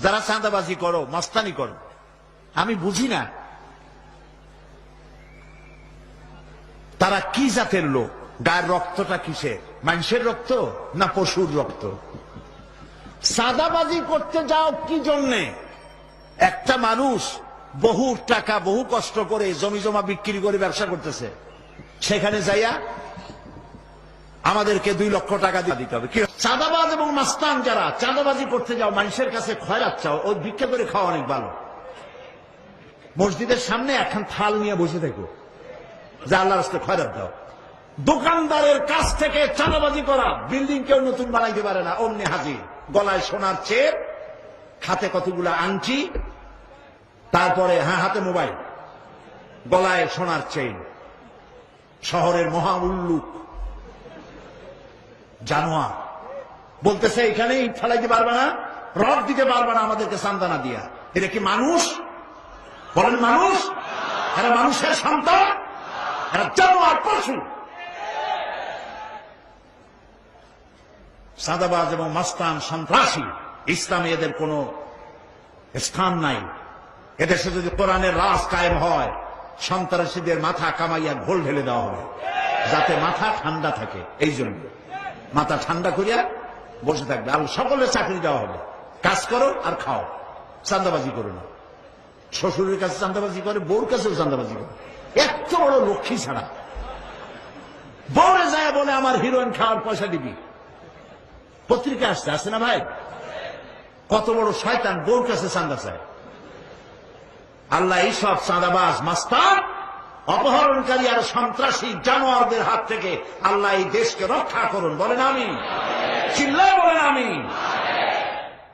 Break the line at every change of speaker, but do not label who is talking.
যারা চাঁদাবাজি করো, মস্তানি করো, আমি বুঝি না তারা কি জাতের লোক, গায়ের রক্তটা কিসের, মানুষের রক্ত না পশুর রক্ত? চাঁদাবাজি করতে যাও কি জন্যে? একটা মানুষ বহু টাকা বহু কষ্ট করে জমি জমা বিক্রি করে ব্যবসা করতেছে, সেখানে যাইয়া আমাদেরকে 2 লক্ষ টাকা দিতে হবে। চাঁদাবাজ এবং মাস্তান যারা চাঁদাবাজি করতে যাও, মানুষের কাছে খয়রাত চাও, ওই ভিক্ষা করে খাওয়া অনেক ভালো। মসজিদের সামনে একখান থাল নিয়ে বসে থাকো, যা আল্লাহর রাস্তায় খয়রাত দাও। দোকানদারের কাছ থেকে চাঁদাবাজি করা, বিল্ডিং কেউ নতুন বানাইতে পারে না, অমনি হাজির। গলায় সোনার চেন, হাতে কতগুলা আংটি, তারপরে হাতে মোবাইল, গলায় সোনার চেন। শহরের মহা উল্লুক জানোয়ার বলতেছে এখানে ইট ফেলাইতে পারবে না, রড দিতে পারবে না আমাদেরকে সান্দানা দিয়া। এটা কি মানুষ? বলেন মানুষ? এরা মানুষের সন্তান? এরা জানোয়ার, পশু। চাঁদাবাজ এবং মাস্তান সন্ত্রাসী, ইসলামে এদের কোন স্থান নাই। এদেশে যদি কোরআনের রাজ কায়েম হয়, সন্ত্রাসীদের মাথা কামাইয়া ঘোল ঢেলে দেওয়া হবে, যাতে মাথা ঠান্ডা থাকে। এই জন্য মাথা ঠান্ডা করিয়া বসে থাকবে। আর সকলের চাকরি দেওয়া হবে, কাজ করো আর খাও, চাঁদাবাজি করো না। শ্বশুরের কাছে চাঁদাবাজি করে, বউর কাছেও চাঁদাবাজি করে। এত বড় লক্ষ্মী ছাড়া বউরে যায় বলে আমার হিরোইন খাওয়ার পয়সা দিবি। পত্রিকা আসছে না ভাই? কত বড় শয়তান, বউর কাছে চাঁদা চায়। আল্লাহ এইসব চাঁদাবাজ, মাস্তান, অপহরণকারী আর সন্ত্রাসী জানোয়ারদের হাত থেকে আল্লাহ এই দেশকে রক্ষা করুন। বলেন আমিন। চিল্লায় বলেন আমিন।